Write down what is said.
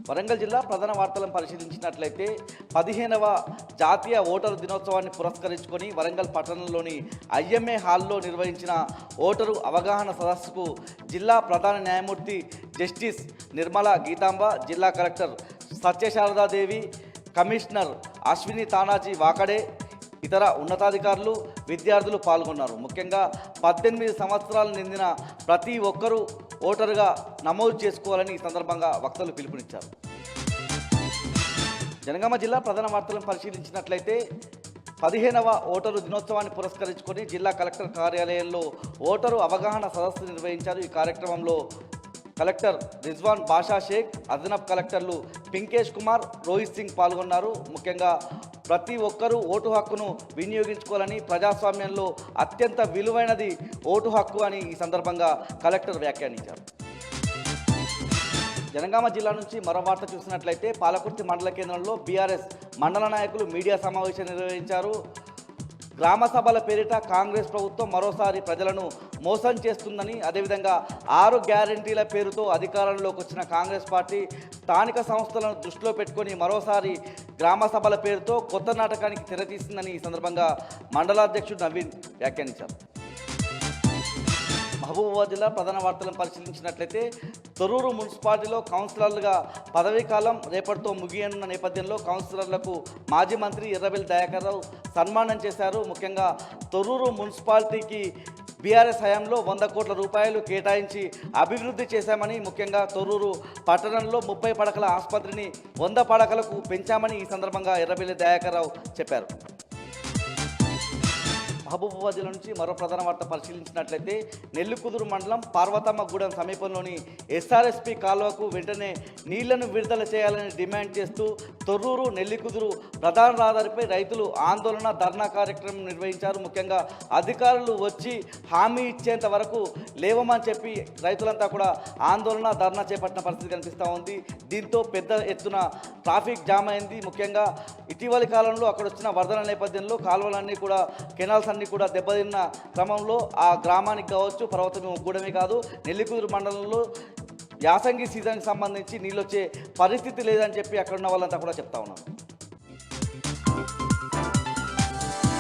వరంగల్ జిల్లా ప్రధాన వార్తలను పరిశీలించినట్లయితే 15వ జాతీయ ఓటరు దినోత్సవాన్ని పురస్కరించుకొని వరంగల్ పట్టణంలోని ఐఎంఏ హాల్లో నిర్వహించిన ఓటరు అవగాహన సదస్సుకు జిల్లా ప్రధాన న్యాయమూర్తి జస్టిస్ నిర్మలా గీతాంబ, జిల్లా కలెక్టర్ సత్యశారదాదేవి, కమిషనర్ అశ్విని తానాజీ వాకడే, ఇతర ఉన్నతాధికారులు, విద్యార్థులు పాల్గొన్నారు. ముఖ్యంగా 18 సంవత్సరాలు నిండిన ప్రతి ఒక్కరూ ఓటరుగా నమోదు చేసుకోవాలని ఈ సందర్భంగా వక్తలు పిలుపునిచ్చారు. జనగామ జిల్లా ప్రధాన వార్తలను పరిశీలించినట్లయితే 15వ ఓటరు దినోత్సవాన్ని పురస్కరించుకొని జిల్లా కలెక్టర్ కార్యాలయంలో ఓటరు అవగాహన సదస్సు నిర్వహించారు. ఈ కార్యక్రమంలో కలెక్టర్ రిజ్వాన్ బాషా షేక్, అదనపు కలెక్టర్లు పింకేష్ కుమార్, రోహిత్ సింగ్ పాల్గొన్నారు. ముఖ్యంగా ప్రతి ఒక్కరూ ఓటు హక్కును వినియోగించుకోవాలని, ప్రజాస్వామ్యంలో అత్యంత విలువైనది ఓటు హక్కు అని ఈ సందర్భంగా కలెక్టర్ వ్యాఖ్యానించారు. జనగామ జిల్లా నుంచి మరో వార్త చూసినట్లయితే పాలకుర్తి మండల కేంద్రంలో బీఆర్ఎస్ మండల నాయకులు మీడియా సమావేశం నిర్వహించారు. గ్రామ సభల పేరిట కాంగ్రెస్ ప్రభుత్వం మరోసారి ప్రజలను మోసం చేస్తుందని, అదేవిధంగా 6 గ్యారంటీల పేరుతో అధికారంలోకి వచ్చిన కాంగ్రెస్ పార్టీ స్థానిక సంస్థలను దృష్టిలో పెట్టుకొని మరోసారి గ్రామ సభల పేరుతో కొత్త నాటకానికి తెరతీసిందని ఈ సందర్భంగా మండలాధ్యక్షుడు నవీన్ వ్యాఖ్యానించారు. మహబూబాబాద్ జిల్లా ప్రధాన వార్తలను పరిశీలించినట్లయితే తొర్రూరు మున్సిపాలిటీలో కౌన్సిలర్లుగా పదవీ కాలం రేపటితో ముగియనున్న నేపథ్యంలో కౌన్సిలర్లకు మాజీ మంత్రి ఎర్రబెల్లి దయాకర్ రావు సన్మానం చేశారు. ముఖ్యంగా తొర్రూరు మున్సిపాలిటీకి బీఆర్ఎస్ హయాంలో 100 కోట్ల రూపాయలు కేటాయించి అభివృద్ధి చేశామని, ముఖ్యంగా తొర్రూరు పట్టణంలో 30 పడకల ఆసుపత్రిని 100 పడకలకు పెంచామని ఈ సందర్భంగా ఎర్రబెల్లి దయాకర్ రావు చెప్పారు. మహబూబాబాద్ జిల్లా నుంచి మరో ప్రధాన వార్త పరిశీలించినట్లయితే నెల్లికుదురు మండలం పార్వతమ్మగూడెం సమీపంలోని ఎస్ఆర్ఎస్పి కాలువకు వెంటనే నీళ్లను విడుదల చేయాలని డిమాండ్ చేస్తూ తొర్రూరు నెల్లికుదురు ప్రధాన రహదారిపై రైతులు ఆందోళన, ధర్నా కార్యక్రమం నిర్వహించారు. ముఖ్యంగా అధికారులు వచ్చి హామీ ఇచ్చేంత వరకు లేవమని చెప్పి రైతులంతా కూడా ఆందోళన, ధర్నా చేపట్టిన పరిస్థితి కనిపిస్తూ ఉంది. దీంతో పెద్ద ఎత్తున ట్రాఫిక్ జామ్ అయింది. ముఖ్యంగా ఇటీవలి కాలంలో అక్కడ వచ్చిన వరదల నేపథ్యంలో కాలువలన్నీ కూడా, కెనాల్స్ అన్నీ కూడా దెబ్బతిన్న క్రమంలో ఆ గ్రామానికి కావచ్చు, పర్వతగూడెమే కాదు నెల్లికుదురు మండలంలో యాసంగి సీజన్కి సంబంధించి నీళ్ళు వచ్చే పరిస్థితి లేదని చెప్పి అక్కడ ఉన్న వాళ్ళంతా కూడా చెప్తా ఉన్నారు.